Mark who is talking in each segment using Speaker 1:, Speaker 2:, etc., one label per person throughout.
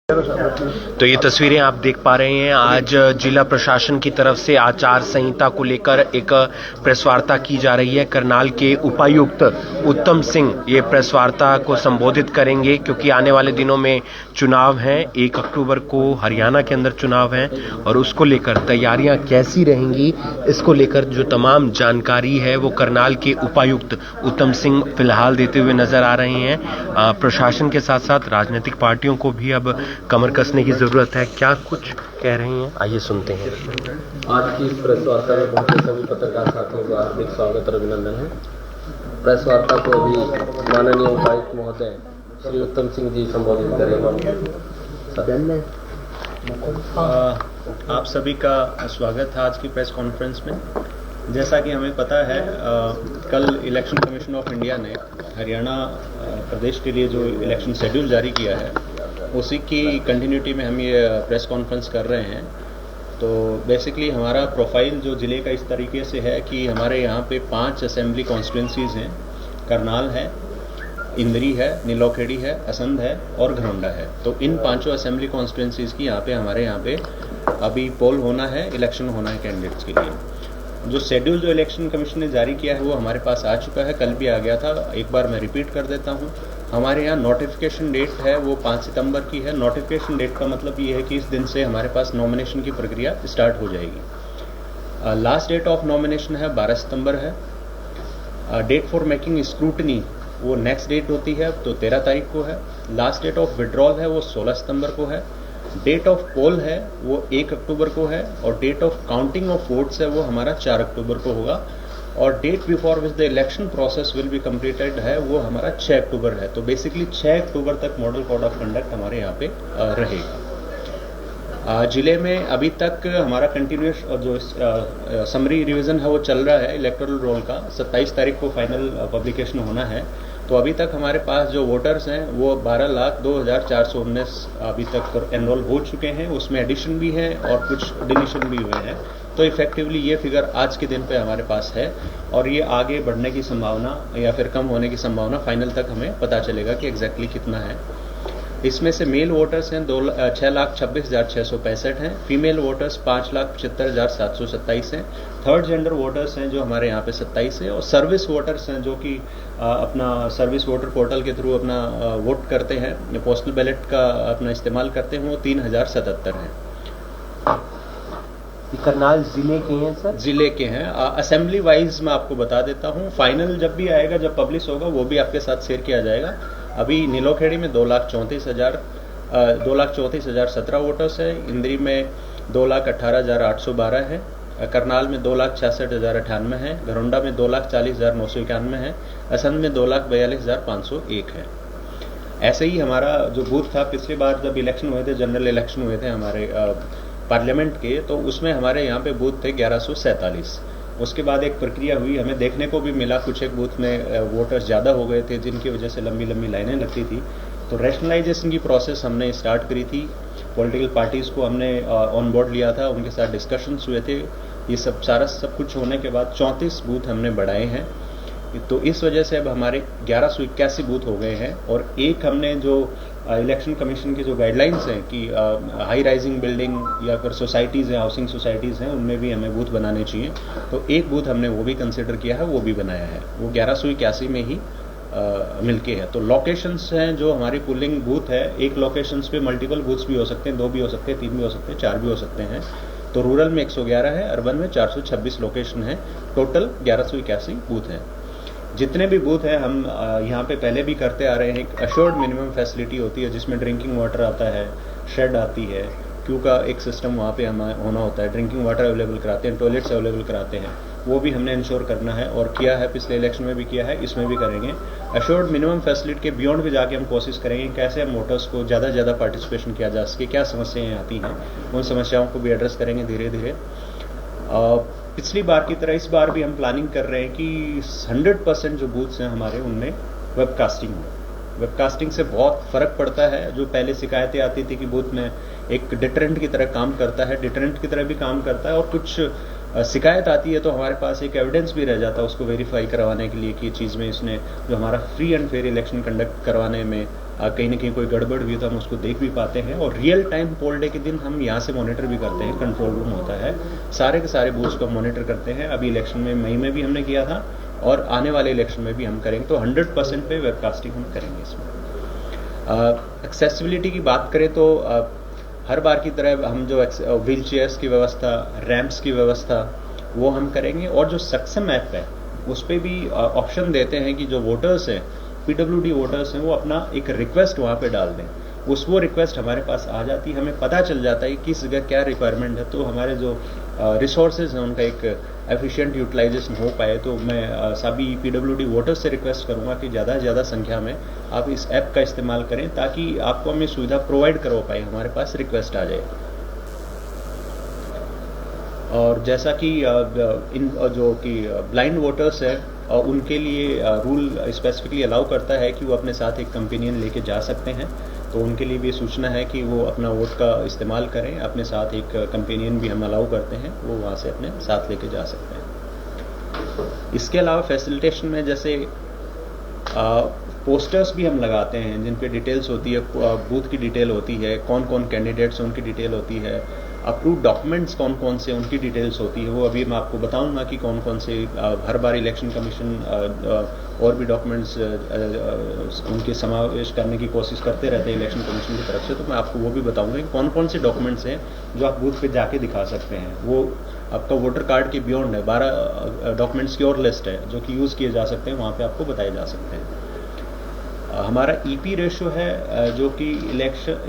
Speaker 1: तो ये तस्वीरें आप देख पा रहे हैं। आज जिला प्रशासन की तरफ से आचार संहिता को लेकर एक प्रेस वार्ता की जा रही है। करनाल के उपायुक्त उत्तम सिंह ये प्रेस वार्ता को संबोधित करेंगे, क्योंकि आने वाले दिनों में चुनाव हैं। 1 अक्टूबर को हरियाणा के अंदर चुनाव है और उसको लेकर तैयारियां कैसी रहेंगी, इसको लेकर जो तमाम जानकारी है वो करनाल के उपायुक्त उत्तम सिंह फिलहाल देते हुए नजर आ रहे हैं। प्रशासन के साथ साथ राजनीतिक पार्टियों को भी अब कमर कसने की जरूरत है। क्या कुछ कह रहे हैं, आइए सुनते हैं।
Speaker 2: आज की प्रेस वार्ता में पहुंचे सभी पत्रकार साथियों का हार्दिक स्वागत और अभिनंदन है। प्रेस वार्ता को अभी माननीय उपायुक्त महोदय श्री उत्तम सिंह जी संबोधित करेंगे।
Speaker 3: आप सभी का स्वागत है आज की प्रेस कॉन्फ्रेंस में। जैसा कि हमें पता है, कल इलेक्शन कमीशन ऑफ इंडिया ने हरियाणा प्रदेश के लिए जो इलेक्शन शेड्यूल जारी किया है, उसी की कंटिन्यूटी में हम ये प्रेस कॉन्फ्रेंस कर रहे हैं। तो बेसिकली हमारा प्रोफाइल जो ज़िले का इस तरीके से है कि हमारे यहाँ पे 5 असेंबली कॉन्स्टिट्यूंसीज हैं। करनाल है, इंद्री है, नीलोखेड़ी है, असंध है और घरौंडा है। तो इन 5 असेंबली कॉन्स्टिट्यूंसीज की हमारे यहाँ पे अभी पोल होना है, इलेक्शन होना है कैंडिडेट्स के लिए। जो शेड्यूल जो इलेक्शन कमीशन ने जारी किया है वो हमारे पास आ चुका है, कल भी आ गया था। एक बार मैं रिपीट कर देता हूँ। हमारे यहाँ नोटिफिकेशन डेट है वो 5 सितंबर की है। नोटिफिकेशन डेट का मतलब ये है कि इस दिन से हमारे पास नॉमिनेशन की प्रक्रिया स्टार्ट हो जाएगी। लास्ट डेट ऑफ नॉमिनेशन है 12 सितंबर है। डेट फॉर मेकिंग स्क्रूटनी वो नेक्स्ट डेट होती है, तो 13 तारीख को है। लास्ट डेट ऑफ विड्रॉल है वो 16 सितंबर को है। डेट ऑफ पोल है वो 1 अक्टूबर को है और date of counting of votes है वो हमारा 4 अक्टूबर को होगा। और date before which the election process will be completed है वो हमारा 6 अक्टूबर है। तो बेसिकली 6 अक्टूबर तक मॉडल कोड ऑफ कंडक्ट हमारे यहाँ पे रहेगा। जिले में अभी तक हमारा कंटिन्यूस जो समरी रिवीजन है वो चल रहा है इलेक्टोरल रोल का। 27 तारीख को फाइनल पब्लिकेशन होना है। तो अभी तक हमारे पास जो वोटर्स हैं वो 12,02,419 अभी तक एनरोल हो चुके हैं। उसमें एडिशन भी है और कुछ डिलीशन भी हुए हैं। तो इफेक्टिवली ये फिगर आज के दिन पे हमारे पास है और ये आगे बढ़ने की संभावना या फिर कम होने की संभावना फाइनल तक हमें पता चलेगा कि एग्जैक्टली कितना है। इसमें से मेल वोटर्स हैं 6,26,665 हैं। फीमेल वोटर्स 5,75,727 हैं। थर्ड जेंडर वोटर्स हैं जो हमारे यहाँ पे 27 है। और सर्विस वोटर्स हैं जो कि अपना सर्विस वोटर पोर्टल के थ्रू अपना वोट करते हैं, पोस्टल बैलेट का अपना इस्तेमाल करते हैं, वो 3,077 हैं।
Speaker 1: करनाल जिले के हैं सर?
Speaker 3: जिले के हैं। असेंबली वाइज मैं आपको बता देता हूँ। फाइनल जब भी आएगा, जब पब्लिश होगा, वो भी आपके साथ शेयर किया जाएगा। अभी नीलोखेड़ी में 2,34,017 वोटर्स है। इंद्री में 2,18,812 है। करनाल में 2,66,098 है। घरौंडा में 2,40,991 है। असंध में 2,42,501 है। ऐसे ही हमारा जो बूथ था पिछली बार जब इलेक्शन हुए थे, जनरल इलेक्शन हुए थे हमारे पार्लियामेंट के, तो उसमें हमारे यहाँ पे बूथ थे 1147। उसके बाद एक प्रक्रिया हुई, हमें देखने को भी मिला कुछ एक बूथ में वोटर्स ज़्यादा हो गए थे, जिनकी वजह से लंबी लंबी लाइनें लगती थी। तो रैशनलाइजेशन की प्रोसेस हमने स्टार्ट करी थी। पॉलिटिकल पार्टीज़ को हमने ऑन बोर्ड लिया था, उनके साथ डिस्कशंस हुए थे। ये सब कुछ होने के बाद 34 बूथ हमने बढ़ाए हैं। तो इस वजह से अब हमारे 1181 बूथ हो गए हैं। और एक हमने जो इलेक्शन कमीशन की जो गाइडलाइंस हैं कि हाई राइजिंग बिल्डिंग या फिर सोसाइटीज़ हैं, हाउसिंग सोसाइटीज़ हैं, उनमें भी हमें बूथ बनाने चाहिए। तो एक बूथ हमने वो भी कंसिडर किया है, वो भी बनाया है। वो 1181 में ही मिलके है। तो लोकेशंस हैं जो हमारी पुलिंग बूथ है। एक लोकेशंस पे मल्टीपल बूथ्स भी हो सकते हैं, 2 भी हो सकते हैं, 3 भी हो सकते हैं, 4 भी हो सकते हैं। तो रूरल में 111 है, अर्बन में 426 लोकेशन है। टोटल 1181 बूथ हैं। जितने भी बूथ हैं हम यहाँ पे पहले भी करते आ रहे हैं। एक अश्योर्ड मिनिमम फैसिलिटी होती है जिसमें ड्रिंकिंग वाटर आता है, शेड आती है, क्यू का एक सिस्टम वहाँ पे हमें होना होता है, ड्रिंकिंग वाटर अवेलेबल कराते हैं, टॉयलेट्स अवेलेबल कराते हैं। वो भी हमने इंश्योर करना है और किया है, पिछले इलेक्शन में भी किया है, इसमें भी करेंगे। अश्योर्ड मिनिमम फैसिलिटी के बियॉन्ड भी जाके हम कोशिश करेंगे कैसे हम वोटर्स को ज़्यादा से ज़्यादा पार्टिसिपेशन किया जा सके, क्या समस्याएँ आती हैं, उन समस्याओं को भी एड्रेस करेंगे धीरे धीरे। पिछली बार की तरह इस बार भी हम प्लानिंग कर रहे हैं कि 100% जो बूथ्स हैं हमारे उनमें वेबकास्टिंग हो। वेबकास्टिंग से बहुत फ़र्क पड़ता है। जो पहले शिकायतें आती थी कि बूथ में एक डिटरेंट की तरह काम करता है, डिटरेंट की तरह भी काम करता है। और कुछ शिकायत आती है तो हमारे पास एक एविडेंस भी रह जाता है उसको वेरीफाई करवाने के लिए कि चीज़ में इसने जो हमारा free and fair election conduct करवाने में कहीं ना कहीं कोई गड़बड़ हुई तो हम उसको देख भी पाते हैं, और रियल टाइम पोल डे के दिन हम यहाँ से मॉनिटर भी करते हैं। कंट्रोल रूम होता है, सारे के सारे बूथ्स को मॉनिटर करते हैं। अभी इलेक्शन में मई में भी हमने किया था और आने वाले इलेक्शन में भी हम करेंगे, तो 100% पे वेबकास्टिंग हम करेंगे इसमें। एक्सेसिबिलिटी की बात करें तो हर बार की तरह हम जो व्हील चेयर्स की व्यवस्था, रैंप्स की व्यवस्था वो हम करेंगे, और जो सक्षम ऐप है उस पर भी ऑप्शन देते हैं कि जो वोटर्स हैं, पीडब्ल्यूडी वोटर्स हैं, वो अपना एक रिक्वेस्ट वहाँ पे डाल दें। वो रिक्वेस्ट हमारे पास आ जाती है, हमें पता चल जाता है कि किस जगह क्या रिक्वायरमेंट है, तो हमारे जो रिसोर्सेज हैं उनका एक एफिशिएंट यूटिलाइजेशन हो पाए। तो मैं सभी पीडब्ल्यूडी वोटर्स से रिक्वेस्ट करूंगा कि ज़्यादा से ज़्यादा संख्या में आप इस ऐप का इस्तेमाल करें, ताकि आपको हमें सुविधा प्रोवाइड करवा पाए, हमारे पास रिक्वेस्ट आ जाए। और जैसा कि इन जो कि ब्लाइंड वोटर्स है उनके लिए रूल स्पेसिफिकली अलाउ करता है कि वो अपने साथ एक कंपेनियन लेके जा सकते हैं, तो उनके लिए भी सूचना है कि वो अपना वोट का इस्तेमाल करें। अपने साथ एक कंपेनियन भी हम अलाउ करते हैं, वो वहाँ से अपने साथ लेके जा सकते हैं। इसके अलावा फैसिलिटेशन में जैसे पोस्टर्स भी हम लगाते हैं जिन पे डिटेल्स होती है, बूथ की डिटेल होती है, कौन कौन कैंडिडेट्स हैं उनकी डिटेल होती है, अप्रूव डॉक्यूमेंट्स कौन कौन से उनकी डिटेल्स होती है। वो अभी मैं आपको बताऊंगा कि कौन कौन से हर बार इलेक्शन कमीशन और भी डॉक्यूमेंट्स उनके समावेश करने की कोशिश करते रहते हैं इलेक्शन कमीशन की तरफ से, तो मैं आपको वो भी बताऊंगा कि कौन कौन से डॉक्यूमेंट्स हैं जो आप बूथ पे जाके दिखा सकते हैं। वो आपका वोटर कार्ड के बियॉन्ड है, 12 डॉक्यूमेंट्स की और लिस्ट है जो कि यूज़ किए जा सकते हैं, वहाँ पर आपको बताए जा सकते हैं। हमारा ईपी रेशियो है जो कि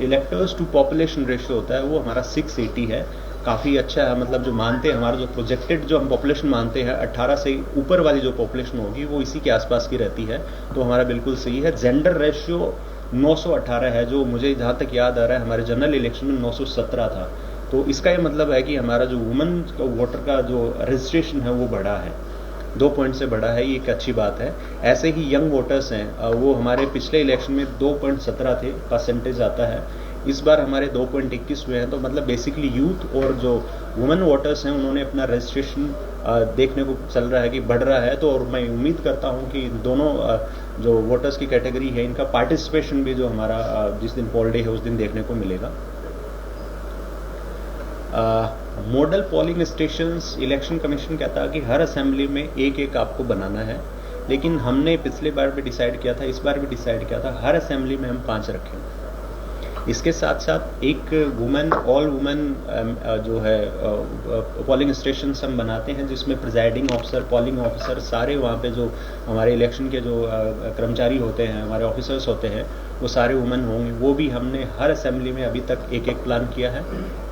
Speaker 3: इलेक्टर्स टू पॉपुलेशन रेशियो होता है, वो हमारा 680 है, काफ़ी अच्छा है। मतलब जो मानते हैं हमारा जो प्रोजेक्टेड जो हम पॉपुलेशन मानते हैं 18 से ऊपर वाली जो पॉपुलेशन होगी वो इसी के आसपास की रहती है, तो हमारा बिल्कुल सही है। जेंडर रेशियो 918 है, जो मुझे जहाँ तक याद आ रहा है हमारे जनरल इलेक्शन में 917 था, तो इसका ये मतलब है कि हमारा जो वुमेन वोटर का जो रजिस्ट्रेशन है वो बढ़ा है, 2 पॉइंट से बढ़ा है, ये एक अच्छी बात है। ऐसे ही यंग वोटर्स हैं, वो हमारे पिछले इलेक्शन में 2.17 थे परसेंटेज आता है, इस बार हमारे 2.21 हुए हैं, तो मतलब बेसिकली यूथ और जो वुमेन वोटर्स हैं उन्होंने अपना रजिस्ट्रेशन देखने को चल रहा है कि बढ़ रहा है। तो और मैं उम्मीद करता हूं कि दोनों जो वोटर्स की कैटेगरी है इनका पार्टिसिपेशन भी जो हमारा जिस दिन पोल डे है उस दिन देखने को मिलेगा। Model polling stations election commission कहता है कि हर असेंबली में एक एक आपको बनाना है, लेकिन हमने पिछले बार भी डिसाइड किया था, इस बार भी डिसाइड किया था, हर असेंबली में हम 5 रखें। इसके साथ साथ एक वुमेन ऑल वुमेन जो है पोलिंग स्टेशन हम बनाते हैं, जिसमें प्रिजाइडिंग ऑफिसर, पोलिंग ऑफिसर सारे वहाँ पे जो हमारे इलेक्शन के जो कर्मचारी होते हैं, हमारे ऑफिसर्स होते हैं, वो सारे वुमेन होंगे। वो भी हमने हर असेंबली में अभी तक एक एक प्लान किया है।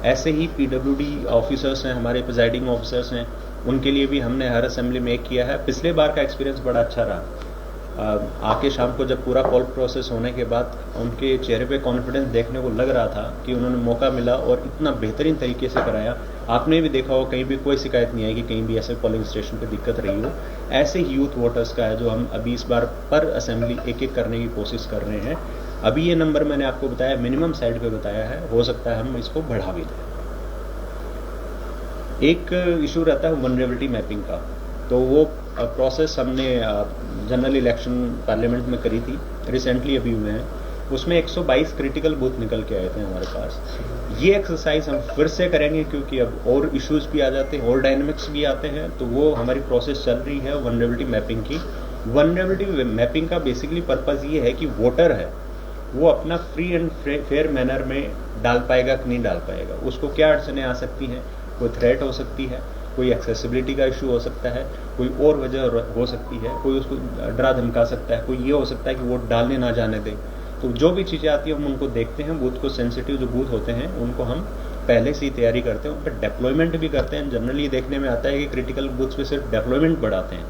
Speaker 3: ऐसे ही पीडब्ल्यूडी ऑफिसर्स हैं, हमारे प्रिजाइडिंग ऑफिसर्स हैं, उनके लिए भी हमने हर असेंबली में एक किया है। पिछले बार का एक्सपीरियंस बड़ा अच्छा रहा। आके शाम को जब पूरा पोल प्रोसेस होने के बाद उनके चेहरे पे कॉन्फिडेंस देखने को लग रहा था कि उन्होंने मौका मिला और इतना बेहतरीन तरीके से कराया। आपने भी देखा हो, कहीं भी कोई शिकायत नहीं आई कि कहीं भी ऐसे पोलिंग स्टेशन पे दिक्कत रही हो। ऐसे ही यूथ वोटर्स का है जो हम अभी इस बार पर असेंबली एक एक करने की कोशिश कर रहे हैं। अभी ये नंबर मैंने आपको बताया मिनिमम साइड पे बताया है, हो सकता है हम इसको बढ़ा भी दें। एक इशू रहता है वल्नरेबिलिटी मैपिंग का, तो वो प्रोसेस हमने जनरल इलेक्शन पार्लियामेंट में करी थी, रिसेंटली अभी हुए हैं। उसमें 122 क्रिटिकल बूथ निकल के आए थे हमारे पास। ये एक्सरसाइज हम फिर से करेंगे क्योंकि अब और इश्यूज भी आ जाते हैं और डायनेमिक्स भी आते हैं, तो वो हमारी प्रोसेस चल रही है वल्नरेबिलिटी मैपिंग की। वल्नरेबिलिटी मैपिंग का बेसिकली पर्पज ये है कि वोटर है वो अपना फ्री एंड फेयर मैनर में डाल पाएगा कि नहीं डाल पाएगा, उसको क्या अड़चने आ सकती हैं। कोई थ्रेट हो सकती है, कोई एक्सेसिबिलिटी का इशू हो सकता है, कोई और वजह हो सकती है, कोई उसको डरा धमका सकता है, कोई ये हो सकता है कि वोट डालने ना जाने दे। तो जो भी चीज़ें आती है हम उनको देखते हैं। बूथ को सेंसिटिव जो बूथ होते हैं उनको हम पहले से ही तैयारी करते हैं, उन पर डेप्लॉयमेंट भी करते हैं। जनरली देखने में आता है कि क्रिटिकल बूथ्स पे सिर्फ डेप्लॉयमेंट बढ़ाते हैं।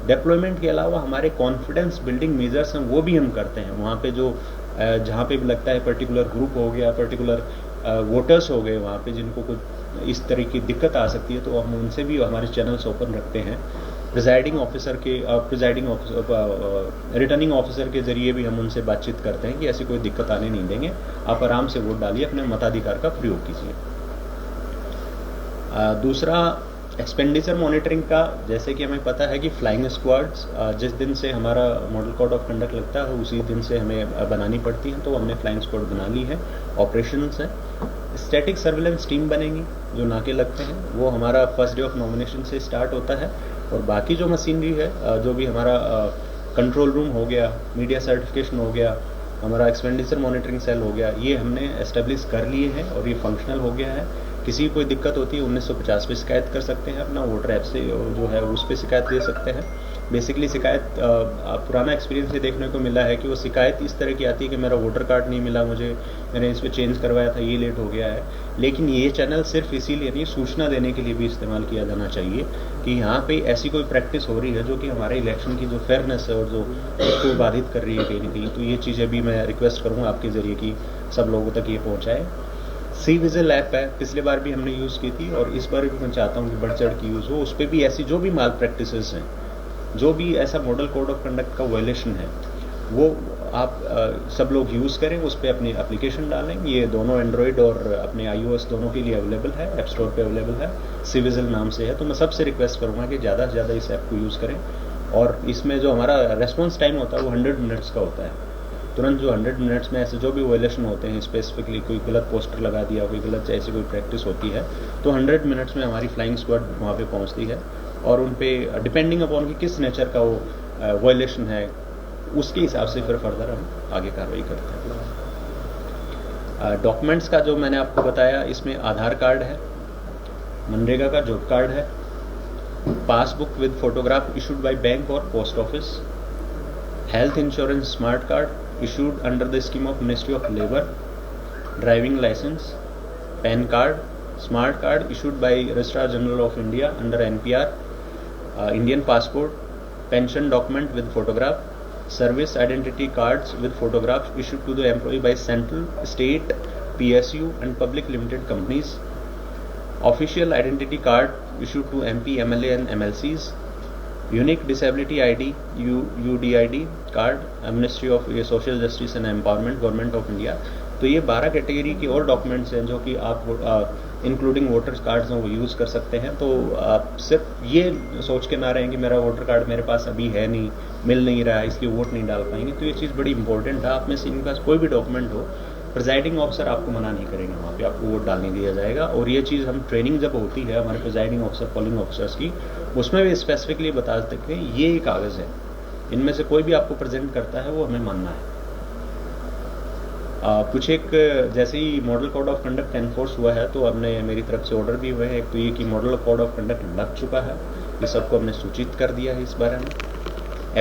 Speaker 3: डेप्लॉयमेंट के अलावा हमारे कॉन्फिडेंस बिल्डिंग मेजर्स हैं वो भी हम करते हैं। वहाँ पे जो जहाँ पे भी लगता है पर्टिकुलर ग्रुप हो गया, पर्टिकुलर वोटर्स हो गए वहाँ पे जिनको कुछ इस तरह की दिक्कत आ सकती है, तो हम उनसे भी हमारे चैनल्स ओपन रखते हैं। प्रिजाइडिंग ऑफिसर के रिटर्निंग ऑफिसर के जरिए भी हम उनसे बातचीत करते हैं कि ऐसी कोई दिक्कत आने नहीं देंगे, आप आराम से वोट डालिए, अपने मताधिकार का प्रयोग कीजिए। दूसरा एक्सपेंडिचर मॉनिटरिंग का जैसे कि हमें पता है कि फ्लाइंग स्क्वाड्स जिस दिन से हमारा मॉडल कोड ऑफ कंडक्ट लगता है उसी दिन से हमें बनानी पड़ती है, तो हमने फ्लाइंग स्क्वाड बना ली है। ऑपरेशंस है, स्टैटिक सर्विलेंस टीम बनेगी, जो नाके लगते हैं वो हमारा फर्स्ट डे ऑफ नॉमिनेशन से स्टार्ट होता है। और बाकी जो मशीनरी है, जो भी हमारा कंट्रोल रूम हो गया, मीडिया सर्टिफिकेशन हो गया, हमारा एक्सपेंडिचर मॉनिटरिंग सेल हो गया, ये हमने एस्टेब्लिश कर लिए हैं और ये फंक्शनल हो गया है। किसी कोई दिक्कत होती है 1950 पे शिकायत कर सकते हैं, अपना वोटर ऐप से जो है उस पर शिकायत दे सकते हैं। बेसिकली शिकायत पुराना एक्सपीरियंस ये देखने को मिला है कि वो शिकायत इस तरह की आती है कि मेरा वोटर कार्ड नहीं मिला मुझे, मैंने इस पर चेंज करवाया था, ये लेट हो गया है। लेकिन ये चैनल सिर्फ इसीलिए नहीं, सूचना देने के लिए भी इस्तेमाल किया जाना चाहिए कि यहाँ पे ऐसी कोई प्रैक्टिस हो रही है जो कि हमारे इलेक्शन की जो फेयरनेस है और जो उसको बाधित कर रही है कहीं ना कहीं। तो ये चीज़ें भी मैं रिक्वेस्ट करूँगा आपके ज़रिए कि सब लोगों तक ये पहुँचाए। सी विजिल ऐप है, पिछले बार भी हमने यूज़ की थी और इस बार भी मैं चाहता हूँ कि बढ़ चढ़ के यूज़ हो। उस पर भी ऐसी जो भी माल प्रैक्टिसेस हैं, जो भी ऐसा मॉडल कोड ऑफ कंडक्ट का वायलेशन है, वो आप सब लोग यूज़ करें, उस पर अपनी एप्लीकेशन डालें। ये दोनों एंड्रॉयड और अपने iOS दोनों के लिए अवेलेबल है, ऐप स्टोर पे अवेलेबल है, सी विजिल नाम से है। तो मैं सबसे रिक्वेस्ट करूँगा कि ज़्यादा से ज़्यादा इस ऐप को यूज़ करें। और इसमें जो हमारा रेस्पॉन्स टाइम होता है वो 100 मिनट्स का होता है। तुरंत जो 100 मिनट्स में ऐसे जो भी वायलेशन होते हैं, स्पेसिफिकली कोई गलत पोस्टर लगा दिया, कोई गलत ऐसी कोई प्रैक्टिस होती है, तो 100 मिनट्स में हमारी फ्लाइंग स्क्वाड वहाँ पे पहुँचती है और उन पे डिपेंडिंग अपॉन कि किस नेचर का वो वायलेशन है, उसके हिसाब से फिर फर्दर हम आगे कार्रवाई करते हैं। डॉक्यूमेंट्स का जो मैंने आपको बताया, इसमें आधार कार्ड है, मनरेगा का जॉब कार्ड है, passbook with photograph issued by bank और post office, health insurance smart card issued under the scheme of Ministry of Labour, driving license, PAN card, smart card issued by Registrar General of India under NPR, Indian passport, pension document with photograph, service identity cards with photograph issued to the employee by central, state, PSU and public limited companies, official identity card issued to MP, MLA and MLCs, unique disability ID UDID card, ministry of social justice and empowerment, government of India. तो ये 12 category की और documents हैं जो कि आप including voter cards हैं वो यूज़ कर सकते हैं। तो आप सिर्फ ये सोच के ना रहें कि मेरा वोटर कार्ड मेरे पास अभी है नहीं, मिल नहीं रहा है, इसलिए वोट नहीं डाल पाएंगे। तो ये चीज़ बड़ी इंपॉर्टेंट है। आप में से इनके पास कोई भी डॉक्यूमेंट हो, प्रिजाइडिंग ऑफिसर आपको मना नहीं करेंगे, वहाँ पे आपको वोट डालने दिया जाएगा। और ये चीज़ हम ट्रेनिंग जब होती है हमारे प्रिजाइडिंग ऑफिसर, पोलिंग ऑफिसर्स की, उसमें भी स्पेसिफिकली बता सकते हैं ये कागज़ है, इनमें से कोई भी आपको प्रेजेंट करता है वो हमें मानना है। कुछ एक जैसे ही model code of conduct enforce हुआ है तो हमने मेरी तरफ से ऑर्डर भी हुए हैं। एक तो ये कि मॉडल कोड ऑफ कंडक्ट लग चुका है, ये सबको हमने सूचित कर दिया है इस बारे में।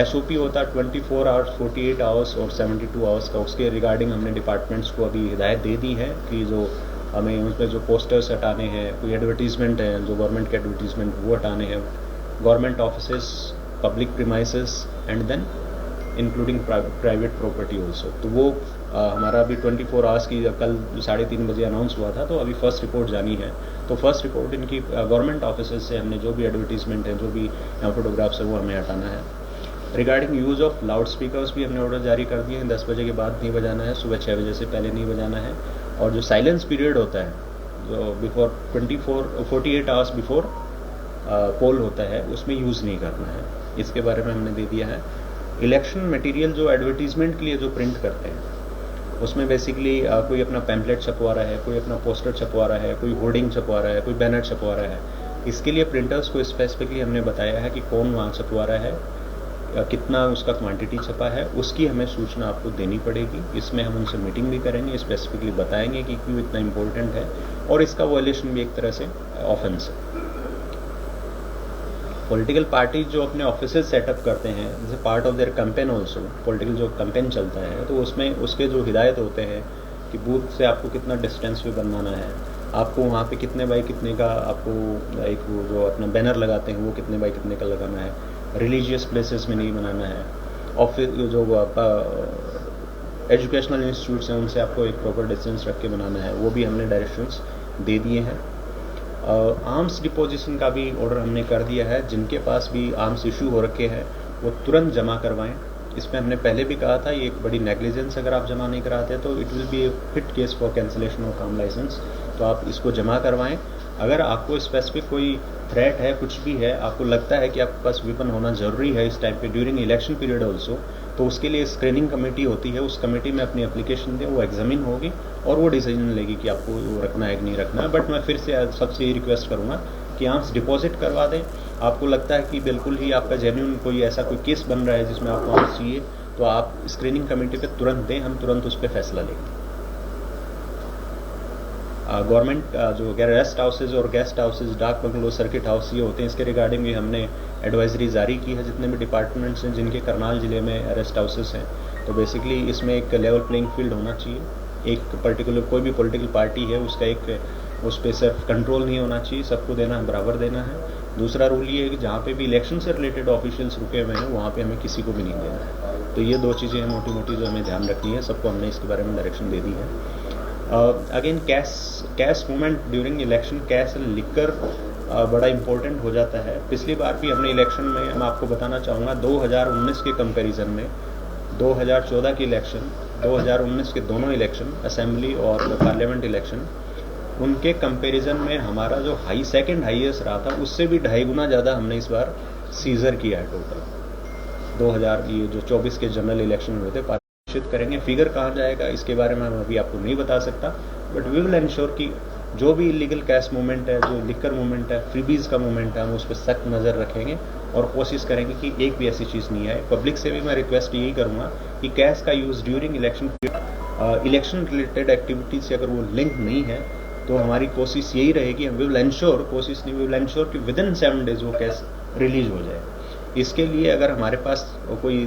Speaker 3: SOP होता है 24 आवर्स, 48 आवर्स और 72 आवर्स का, उसके रिगार्डिंग हमने डिपार्टमेंट्स को अभी हिदायत दे दी है कि जो हमें उसमें जो पोस्टर्स हटाने हैं, कोई एडवर्टीजमेंट है जो गवर्नमेंट के एडवर्टीजमेंट वो हटाने हैं, government offices, public premises and then including private property also. तो वो हमारा अभी 24 आवर्स की कल 3:30 बजे अनाउंस हुआ था, तो अभी फर्स्ट रिपोर्ट जानी है। तो फर्स्ट रिपोर्ट इनकी गवर्नमेंट ऑफिसेस से हमने जो भी एडवर्टीजमेंट है, जो भी फोटोग्राफ्स है वो हमें हटाना है। Regarding use of loud speakers भी हमने ऑर्डर जारी कर दिए हैं, 10 बजे के बाद नहीं बजाना है, सुबह 6 बजे से पहले नहीं बजाना है। और जो साइलेंस पीरियड होता है, जो बिफोर 48 आवर्स बिफोर पोल होता है, उसमें यूज़ नहीं करना है, इसके बारे में हमने दे दिया है। इलेक्शन मटेरियल जो एडवर्टीजमेंट के लिए जो प्रिंट करते हैं, उसमें बेसिकली कोई अपना पैम्पलेट छपवा रहा है, कोई अपना पोस्टर छपवा रहा है, कोई होर्डिंग छपवा रहा है, कोई बैनर छपवा रहा है, इसके लिए प्रिंटर्स को स्पेसिफिकली हमने बताया है कि कौन वहाँ छपवा रहा है, कितना उसका क्वांटिटी छपा है, उसकी हमें सूचना आपको देनी पड़ेगी। इसमें हम उनसे मीटिंग भी करेंगे, स्पेसिफिकली बताएंगे कि क्यों इतना इम्पोर्टेंट है और इसका वायलेशन भी एक तरह से ऑफेंस है। पॉलिटिकल पार्टी जो अपने ऑफिसेज सेटअप करते हैं, जैसे part of their campaign also, political जो कैंपेन चलता है तो उसमें उसके जो हिदायत होते हैं कि बूथ से आपको कितना डिस्टेंस भी बनवाना है, आपको वहाँ पे कितने बाई कितने का आपको एक वो जो अपना बैनर लगाते हैं वो कितने बाई कितने का लगाना है, रिलीजियस प्लेसेस में नहीं बनाना है, ऑफिस जो एजुकेशनल इंस्टीट्यूट्स हैं उनसे आपको एक प्रॉपर डिस्टेंस रख के बनाना है, वो भी हमने डायरेक्शंस दे दिए हैं। आर्म्स डिपोजिशन का भी ऑर्डर हमने कर दिया है, जिनके पास भी आर्म्स इशू हो रखे हैं वो तुरंत जमा करवाएं। इसमें हमने पहले भी कहा था ये एक बड़ी नेग्लिजेंस, अगर आप जमा नहीं कराते तो it will be a fit case for cancellation of arm licence. तो आप इसको जमा करवाएं अगर आपको स्पेसिफिक कोई थ्रेट है, कुछ भी है, आपको लगता है कि आपके पास वेपन होना जरूरी है इस टाइम पे ड्यूरिंग इलेक्शन पीरियड ऑल्सो, तो उसके लिए स्क्रीनिंग कमेटी होती है, उस कमेटी में अपनी एप्लीकेशन दें, वो एग्जामिन होगी और वो डिसीजन लेगी कि आपको वो रखना है कि नहीं रखना है। बट मैं फिर से सबसे ये रिक्वेस्ट करूंगा कि आर्म्स डिपॉजिट करवा दें। आपको लगता है कि बिल्कुल ही आपका जेन्युइन कोई ऐसा कोई केस बन रहा है जिसमें आपको आर्म्स चाहिए, तो आप स्क्रीनिंग कमेटी पे तुरंत दें, हम तुरंत उस पर फैसला लेंगे। गवर्नमेंट जो रेस्ट हाउसेज और गेस्ट हाउसेज, डाक बंगलो, सर्किट हाउस ये होते हैं, इसके रिगार्डिंग भी हमने एडवाइजरी जारी की है जितने भी डिपार्टमेंट्स हैं जिनके करनाल जिले में रेस्ट हाउसेज हैं। तो बेसिकली इसमें एक लेवल प्लेइंग फील्ड होना चाहिए। एक पर्टिकुलर कोई भी पॉलिटिकल पार्टी है उसका एक उस पर सिर्फ कंट्रोल नहीं होना चाहिए, सबको देना है, बराबर देना है। दूसरा रूल ये है कि जहाँ पे भी इलेक्शन से रिलेटेड ऑफिशियल्स रुके हुए हैं वहाँ पे हमें किसी को भी नहीं देना है। तो ये दो चीज़ें हैं मोटी मोटी जो हमें ध्यान रखनी है, सबको हमने इसके बारे में डायरेक्शन दे दी है। Again cash movement during election, cash and liquor बड़ा इंपॉर्टेंट हो जाता है। पिछली बार भी हमने इलेक्शन में, मैं आपको बताना चाहूँगा, 2019 के कंपैरिजन में 2014 की इलेक्शन, 2019 के दोनों इलेक्शन, असेंबली और पार्लियामेंट इलेक्शन, उनके कंपैरिजन में हमारा जो सेकंड हाईएस्ट रहा था उससे भी 2.5 गुना ज़्यादा हमने इस बार सीजर किया है टोटल। 2024 के जनरल इलेक्शन हुए थे, करेंगे। फिगर कहाँ जाएगा इसके बारे में मैं अभी आपको नहीं बता सकता, बट वी विल एंश्योर कि जो भी इलीगल कैश मूवमेंट है, जो लिकर मूवमेंट है, फ्रीबीज का मूवमेंट है, हम उस पर सख्त नज़र रखेंगे और कोशिश करेंगे कि एक भी ऐसी चीज़ नहीं आए। पब्लिक से भी मैं रिक्वेस्ट यही करूँगा कि कैश का use during election election related activity से अगर वो लिंक नहीं है तो हमारी कोशिश यही रहेगी, हम विल एंश्योर, कोशिश नहीं, विल एंश्योर कि विद इन 7 डेज वो कैश रिलीज हो जाए। इसके लिए अगर हमारे पास कोई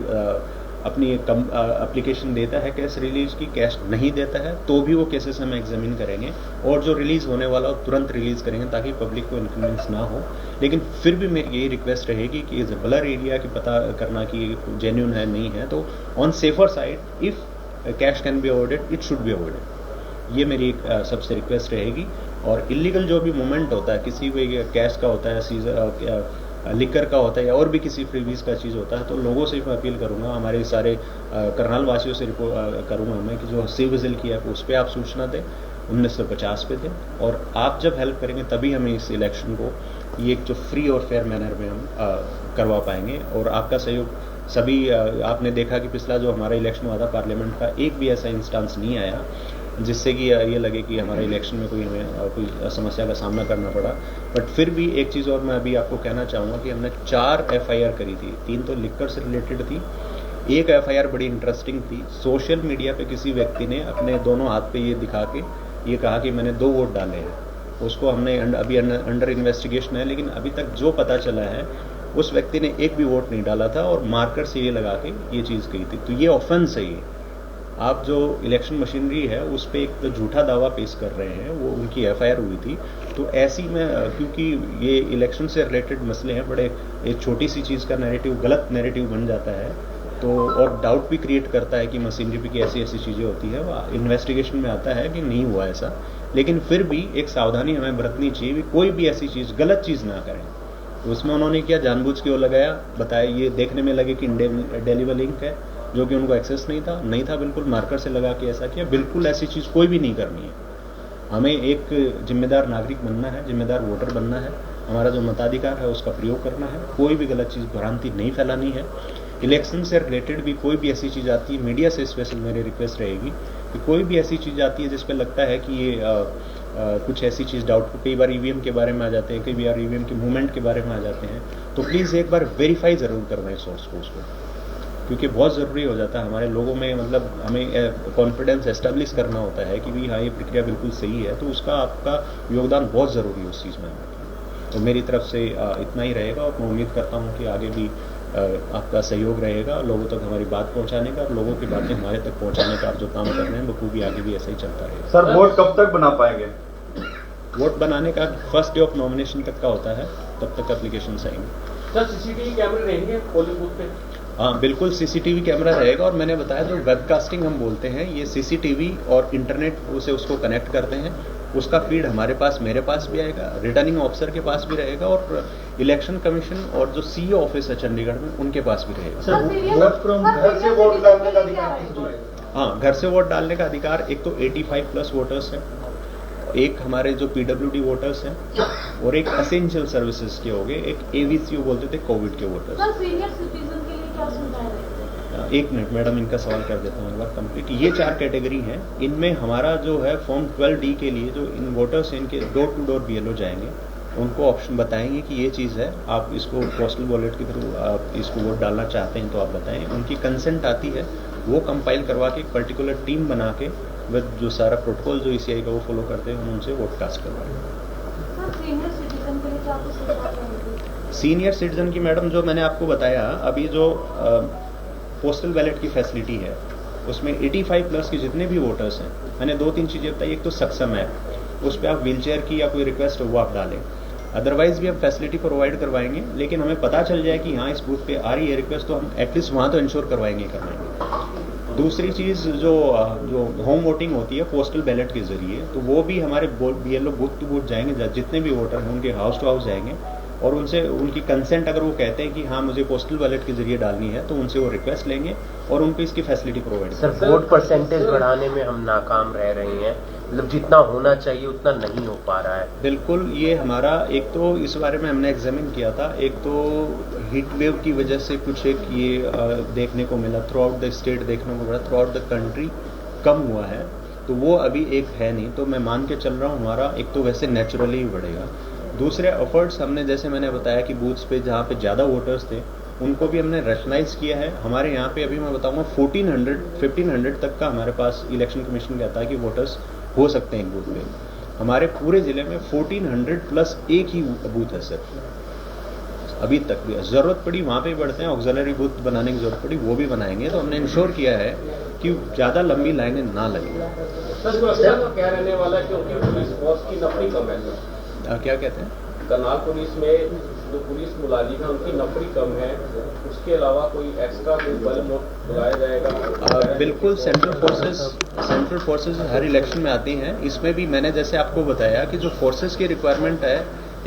Speaker 3: अपनी एप्लीकेशन देता है कैश रिलीज की, कैश नहीं देता है तो भी वो केसेस हम एग्जामिन करेंगे और जो रिलीज होने वाला हो तुरंत रिलीज करेंगे ताकि पब्लिक को इन्फ्लुएंस ना हो। लेकिन फिर भी मेरी यही रिक्वेस्ट रहेगी कि इस ब्लर एरिया की पता करना कि जेन्युइन है नहीं है, तो on safer side if cash can be avoided it should be avoided, ये मेरी सबसे रिक्वेस्ट रहेगी। और इलीगल जो भी मूवमेंट होता है, किसी भी कैश का होता है, सीजर लिकर का होता है या और भी किसी फ्रीबीज का चीज़ होता है, तो लोगों से मैं अपील करूंगा, हमारे सारे करनाल वासियों से करूंगा मैं कि जो सी विजिल किया है उस पर आप सूचना दें, 1950 पे दें, और आप जब हेल्प करेंगे तभी हमें इस इलेक्शन को ये एक जो फ्री और फेयर मैनर में हम करवा पाएंगे। और आपका सहयोग सभी, आपने देखा कि पिछला जो हमारा इलेक्शन हुआ था पार्लियामेंट का, एक भी ऐसा इंस्टेंस नहीं आया जिससे कि ये लगे कि हमारे इलेक्शन में हमें कोई समस्या का सामना करना पड़ा। बट फिर भी एक चीज़ और मैं अभी आपको कहना चाहूँगा कि हमने 4 FIR करी थी, 3 तो लिकर से रिलेटेड थी, एक FIR बड़ी इंटरेस्टिंग थी। सोशल मीडिया पे किसी व्यक्ति ने अपने दोनों हाथ पे ये दिखा के ये कहा कि मैंने 2 वोट डाले हैं, उसको हमने अभी अंडर इन्वेस्टिगेशन है, लेकिन अभी तक जो पता चला है उस व्यक्ति ने एक भी वोट नहीं डाला था और मार्कर से ये लगा के ये चीज़ कही थी। तो ये ऑफेंस है। ये आप जो इलेक्शन मशीनरी है उस पर एक तो झूठा दावा पेश कर रहे हैं, वो उनकी FIR हुई थी। तो ऐसी में क्योंकि ये इलेक्शन से रिलेटेड मसले हैं, बड़े एक छोटी सी चीज़ का नैरेटिव गलत नैरेटिव बन जाता है, तो और डाउट भी क्रिएट करता है कि मशीनरी पे की ऐसी ऐसी चीज़ें होती है। इन्वेस्टिगेशन में आता है कि नहीं हुआ ऐसा, लेकिन फिर भी एक सावधानी हमें बरतनी चाहिए कि कोई भी ऐसी चीज़ गलत चीज़ ना करें। तो उसमें उन्होंने किया, जानबूझ के वो लगाया, बताया, ये देखने में लगे कि इंडेलिबल लिंक है जो कि उनको एक्सेस नहीं था, बिल्कुल मार्कर से लगा के ऐसा किया। बिल्कुल ऐसी चीज़ कोई भी नहीं करनी है। हमें एक जिम्मेदार नागरिक बनना है, जिम्मेदार वोटर बनना है, हमारा जो मताधिकार है उसका प्रयोग करना है, कोई भी गलत चीज़ भ्रांति नहीं फैलानी है। इलेक्शन से रिलेटेड भी कोई भी ऐसी चीज़ आती है, मीडिया से स्पेशल मेरी रिक्वेस्ट रहेगी कि कोई भी ऐसी चीज़ आती है जिस पे लगता है कि ये कुछ ऐसी चीज़ डाउट, कई बार EVM के बारे में आ जाते हैं, कई बार EVM के मूवमेंट के बारे में आ जाते हैं, तो प्लीज़ एक बार वेरीफाई ज़रूर करवाएं सोर्स को उसको, क्योंकि बहुत ज़रूरी हो जाता है हमारे लोगों में, मतलब हमें कॉन्फिडेंस एस्टेब्लिश करना होता है कि भाई हाँ ये प्रक्रिया बिल्कुल सही है, तो उसका आपका योगदान बहुत ज़रूरी है उस चीज़ में। तो मेरी तरफ से इतना ही रहेगा और मैं उम्मीद करता हूँ कि आगे भी आपका सहयोग रहेगा लोगों तक हमारी बात पहुँचाने का, और लोगों की बातें हमारे तक पहुँचाने का आप जो काम कर रहे हैं बखूबी आगे भी ऐसा ही चलता रहेगा।
Speaker 4: सर वोट कब तक बना पाएंगे?
Speaker 3: वोट बनाने का फर्स्ट डे ऑफ नॉमिनेशन तक का होता है, तब तक एप्लीकेशन आएंगे।
Speaker 2: सर CCTV कैमरे रहेंगे पोलिंग बूथ पे?
Speaker 3: हाँ बिल्कुल CCTV कैमरा रहेगा, और मैंने बताया जो वेबकास्टिंग हम बोलते हैं, ये CCTV और इंटरनेट से उसको कनेक्ट करते हैं, उसका फीड हमारे पास, मेरे पास भी आएगा, रिटर्निंग ऑफिसर के पास भी रहेगा, और इलेक्शन कमीशन और जो CEO ऑफिस है चंडीगढ़ में उनके पास भी रहेगा।
Speaker 4: घर से वोट डालने का अधिकार किसको है?
Speaker 3: हाँ, घर से वोट डालने का अधिकार एक तो 85+ वोटर्स है, एक हमारे जो पीडब्ल्यूडी वोटर्स हैं और एक एसेंशियल सर्विसेज के हो गए, एक एवीसीयू बोलते थे कोविड के वोटर्स।
Speaker 5: सर सीनियर सिटीजन के लिए क्या सुविधाएं रहती है?
Speaker 3: एक मिनट मैडम, इनका सवाल कर देता हूँ एक बार कंप्लीट। ये 4 कैटेगरी हैं। इनमें हमारा जो है फॉर्म 12D के लिए जो इन वोटर्स इनके डोर टू डोर बीएलओ जाएंगे, उनको ऑप्शन बताएंगे कि ये चीज़ है, आप इसको पोस्टल वॉलेट के थ्रू आप इसको वोट डालना चाहते हैं तो आप बताएं। उनकी कंसेंट आती है, वो कंपाइल करवा के एक पर्टिकुलर टीम बना के विद जो सारा प्रोटोकॉल जो ईसीआई का वो फॉलो करते हैं, हम उनसे वोट कास्ट करवाएंगे।
Speaker 5: सर सीनियर सिटीजन के लिए क्या कुछ सुविधाएं रहेंगी?
Speaker 3: सीनियर सिटीजन की मैडम जो मैंने आपको बताया, अभी जो पोस्टल बैलेट की फैसिलिटी है उसमें 85 प्लस के जितने भी वोटर्स हैं, मैंने 2-3 चीज़ें बताई। एक तो सक्षम है, उस पर आप व्हीलचेयर की या कोई रिक्वेस्ट हो वो आप डालें। अदरवाइज भी हम फैसिलिटी प्रोवाइड करवाएंगे, लेकिन हमें पता चल जाए कि हाँ इस बूथ पे आ रही है रिक्वेस्ट, तो हम एटलीस्ट वहाँ तो इंश्योर करवाएंगे। दूसरी चीज़ जो होम वोटिंग होती है पोस्टल बैलेट के जरिए, तो वो भी हमारे बीएलओ बूथ टू बूथ जाएंगे, जितने भी वोटर हैं उनके हाउस टू हाउस जाएंगे और उनसे उनकी कंसेंट अगर वो कहते हैं कि हाँ मुझे पोस्टल बैलेट के जरिए डालनी है, तो उनसे वो रिक्वेस्ट लेंगे और उनको इसकी फैसिलिटी प्रोवाइड करेंगे।
Speaker 1: सर वोट परसेंटेज बढ़ाने में हम नाकाम रह रहे हैं, मतलब जितना होना चाहिए उतना नहीं हो पा रहा है।
Speaker 3: बिल्कुल, ये हमारा एक तो इस बारे में हमने एग्जामिन किया था, एक तो हीट वेव की वजह से कुछ एक ये देखने को मिला, थ्रू आउट द स्टेट देखने को मिला, थ्रू आउट द कंट्री कम हुआ है, तो वो अभी एक है नहीं। तो मैं मान के चल रहा हूँ हमारा एक तो वैसे नेचुरली ही बढ़ेगा। दूसरे एफर्ट्स हमने, जैसे मैंने बताया कि बूथ्स पे जहाँ पे ज़्यादा वोटर्स थे उनको भी हमने रैशनलाइज किया है। हमारे यहाँ पे अभी मैं बताऊँगा 1500 तक का हमारे पास इलेक्शन कमीशन कहता है कि वोटर्स हो सकते हैं एक बूथ पे। हमारे पूरे जिले में 1400 प्लस एक ही बूथ है सर, अभी तक भी। जरूरत पड़ी वहाँ पे बढ़ते हैं, ऑक्सिलरी बूथ बनाने की जरूरत पड़ी वो भी बनाएंगे। तो हमने इंश्योर किया है कि ज़्यादा लंबी लाइनें ना लगें।
Speaker 2: सर जो अक्सर तो क्या रहने वाला है, क्योंकि पुलिस फोर्स की नफरी कम है।
Speaker 3: क्या कहते हैं?
Speaker 2: करनाल पुलिस में जो पुलिस मुलाजिम है उनकी नफरी कम है, उसके अलावा कोई एक्स्ट्रा कोई बल बुलाया जाएगा?
Speaker 3: बिल्कुल, सेंट्रल फोर्सेस हर इलेक्शन में आती हैं। इसमें भी मैंने जैसे आपको बताया कि जो फोर्सेस की रिक्वायरमेंट है,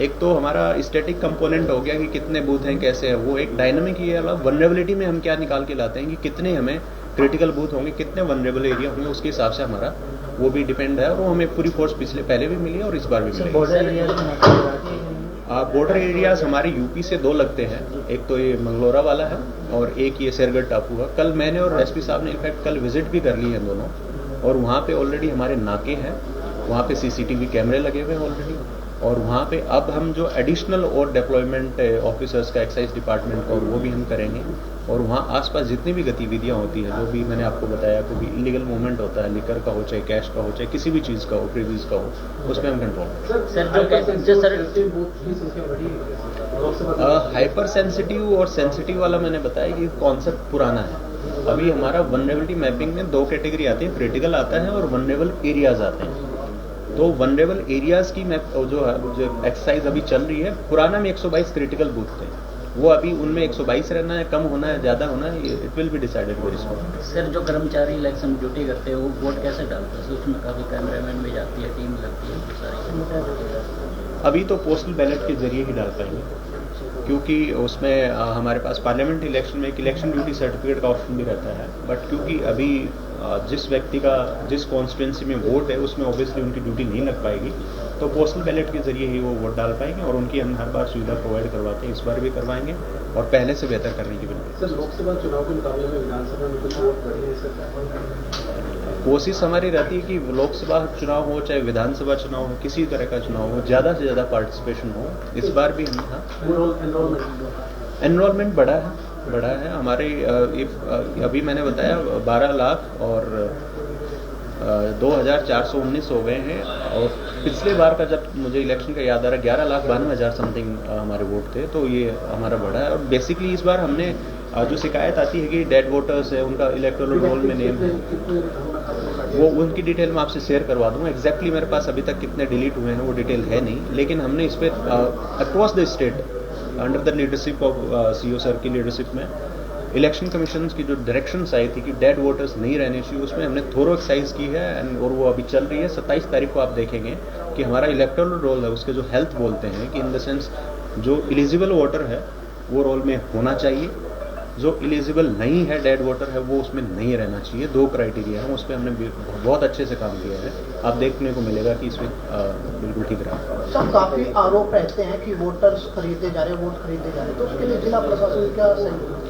Speaker 3: एक तो हमारा स्टैटिक कंपोनेंट हो गया कि कितने बूथ हैं कैसे है, वो एक डायनामिक ये वाला वनरेबिलिटी में हम क्या निकाल के लाते हैं कि कितने हमें क्रिटिकल बूथ होंगे, कितने वनरेबल एरिया होंगे, उसके हिसाब से हमारा वो भी डिपेंड है। और वो हमें पूरी फोर्स पहले भी मिली है और इस बार भी मिलेगी। बॉर्डर एरियाज हमारे यूपी से 2 लगते हैं, एक तो ये मंगलोरा वाला है और एक ये शेरगढ़ टापू है। कल मैंने और एसपी साहब ने इनफैक्ट कल विजिट भी कर ली है दोनों, और वहाँ पे ऑलरेडी हमारे नाके हैं, वहाँ पे सीसीटीवी कैमरे लगे हुए हैं ऑलरेडी। और वहाँ पे अब हम जो एडिशनल और डिप्लॉयमेंट ऑफिसर्स का एक्साइज डिपार्टमेंट का, और वो भी हम करेंगे। और वहाँ आसपास जितनी भी गतिविधियाँ होती हैं, जो भी मैंने आपको बताया, कोई भी इलीगल मूवमेंट होता है, लिकर का हो चाहे कैश का हो चाहे किसी भी चीज़ का हो, प्रीवीज का हो, उस पर हम कंट्रोल। हाइपर सेंसिटिव और सेंसिटिव वाला मैंने बताया कि कॉन्सेप्ट पुराना है। अभी हमारा वनरेबिलिटी मैपिंग में 2 कैटेगरी आती है, क्रिटिकल आता है और वनरेबल एरियाज आते हैं। तो वनरेबल एरियाज की मैप जो एक्सरसाइज अभी चल रही है, पुराना में 122 क्रिटिकल बूथ थे, वो अभी उनमें 122 रहना है, कम होना है, ज़्यादा होना है, it will be decided very soon.
Speaker 6: Sir जो कर्मचारी इलेक्शन ड्यूटी करते हैं वो वोट कैसे डालते हैं? उसमें काफ़ी कैमरामैन भी जाती है, टीम लगती है सारी।
Speaker 3: अभी तो पोस्टल बैलेट के जरिए ही डाल पाएंगे, क्योंकि उसमें हमारे पास पार्लियामेंट इलेक्शन में एक इलेक्शन ड्यूटी सर्टिफिकेट का ऑप्शन भी रहता है। बट क्योंकि अभी जिस व्यक्ति का जिस कॉन्स्टिट्यूंसी में वोट है उसमें ऑब्वियसली उनकी ड्यूटी नहीं लग पाएगी, तो पोस्टल बैलेट के जरिए ही वो वोट डाल पाएंगे। और उनकी हम हर बार सुविधा प्रोवाइड करवाते हैं, इस बार भी करवाएंगे और पहले से बेहतर करने की बिल्कुल।
Speaker 2: सर लोकसभा चुनाव के मुकाबले में विधानसभा में कुछ वोट बढ़ी है सर?
Speaker 3: कोशिश हमारी रहती है कि लोकसभा चुनाव हो चाहे विधानसभा चुनाव हो, किसी तरह का चुनाव हो, ज़्यादा से ज़्यादा पार्टिसिपेशन हो। इस बार भी हम एनरोलमेंट बढ़ा है हमारे। अभी मैंने बताया 12 लाख और 2419 हो गए हैं। और पिछले बार का जब मुझे इलेक्शन का याद आ रहा, 11,92,000 समथिंग हमारे वोट थे, तो ये हमारा बढ़ा है। और बेसिकली इस बार हमने जो शिकायत आती है कि डेड वोटर्स है, उनका इलेक्टोरल रोल में नेम है, वो उनकी डिटेल मैं आपसे शेयर करवा दूंगा। एग्जैक्टली मेरे पास अभी तक कितने डिलीट हुए हैं वो डिटेल है नहीं, लेकिन हमने इस पर across the state under the leadership of CO sir की लीडरशिप में इलेक्शन कमीशन की जो डायरेक्शंस आई थी कि डेड वोटर्स नहीं रहने चाहिए, उसमें हमने थोरो एक्सरसाइज की है और वो अभी चल रही है। 27 तारीख को आप देखेंगे कि हमारा इलेक्टोरल रोल है, उसके जो हेल्थ बोलते हैं कि इन द सेंस जो एलिजिबल वोटर है वो रोल में होना चाहिए, जो एलिजिबल नहीं है, डेड वोटर है, वो उसमें नहीं रहना चाहिए। 2 क्राइटेरिया है, उस पर हमने बहुत अच्छे से काम किया है। आप देखने को मिलेगा कि इसमें बिल्कुल ठीक रहा।
Speaker 7: सब काफी आरोप रहते हैं कि वोटर्स खरीदे जा रहे हैं, वोट खरीदे जा रहे हैं, तो उसके लिए जिला प्रशासन क्या सही?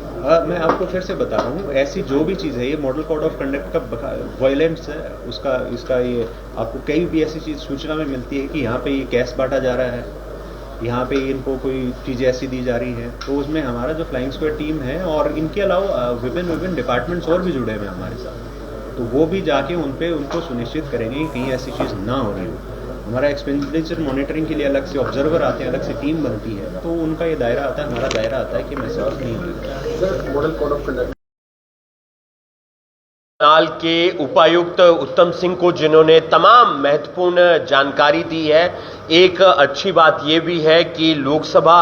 Speaker 3: मैं आपको फिर से बता रहा हूँ, ऐसी जो भी चीज़ है, ये मॉडल कोड ऑफ कंडक्ट का वायलेंस है, इसका ये आपको कई भी ऐसी चीज़ सूचना में मिलती है कि यहाँ पे ये कैश बांटा जा रहा है, यहाँ पे इनको कोई चीज़ें ऐसी दी जा रही हैं, तो उसमें हमारा जो फ्लाइंग स्क्वाड टीम है और इनके अलावा विभिन्न डिपार्टमेंट्स और भी जुड़े हुए हैं हमारे साथ, तो वो भी जाके उनको सुनिश्चित करेंगे कि कहीं ऐसी चीज़ ना हो रही हो। हमारा एक्सपेंडिचर मॉनिटरिंग के लिए अलग से ऑब्जर्वर आते हैं, अलग से टीम बनती है, तो उनका ये दायरा आता है, हमारा दायरा आता है कि मैसेज नहीं होगी।
Speaker 2: Sir, model code of conduct
Speaker 1: Karnal के उपायुक्त उत्तम सिंह को, जिन्होंने तमाम महत्वपूर्ण जानकारी दी है। एक अच्छी बात यह भी है कि लोकसभा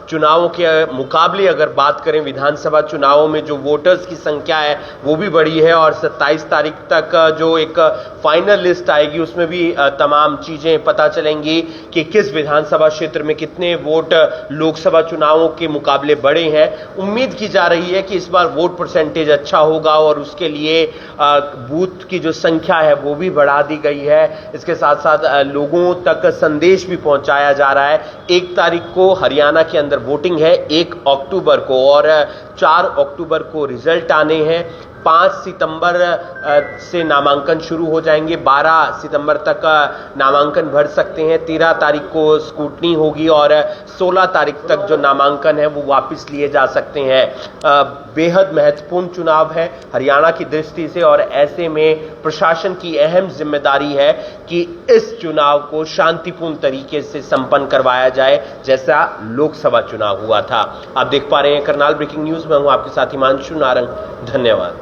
Speaker 1: चुनावों के मुकाबले अगर बात करें, विधानसभा चुनावों में जो वोटर्स की संख्या है वो भी बढ़ी है और 27 तारीख तक जो एक फाइनल लिस्ट आएगी उसमें भी तमाम चीजें पता चलेंगी कि किस विधानसभा क्षेत्र में कितने वोट लोकसभा चुनावों के मुकाबले बढ़े हैं। उम्मीद की जा रही है कि इस बार वोट परसेंटेज अच्छा होगा और उसके लिए बूथ की जो संख्या है वो भी बढ़ा दी गई है। इसके साथ साथ लोगों तक संदेश भी पहुंचाया जा रहा है। 1 तारीख को हरियाणा के अंदर वोटिंग है, 1 अक्टूबर को, और 4 अक्टूबर को रिजल्ट आने हैं। 5 सितंबर से नामांकन शुरू हो जाएंगे, 12 सितंबर तक नामांकन भर सकते हैं, 13 तारीख को स्क्रूटनी होगी और 16 तारीख तक जो नामांकन है वो वापस लिए जा सकते हैं। बेहद महत्वपूर्ण चुनाव है हरियाणा की दृष्टि से और ऐसे में प्रशासन की अहम जिम्मेदारी है कि इस चुनाव को शांतिपूर्ण तरीके से संपन्न करवाया जाए, जैसा लोकसभा चुनाव हुआ था। आप देख पा रहे हैं करनाल ब्रेकिंग न्यूज में हूं आपके साथ हिमांशु नारंग। धन्यवाद।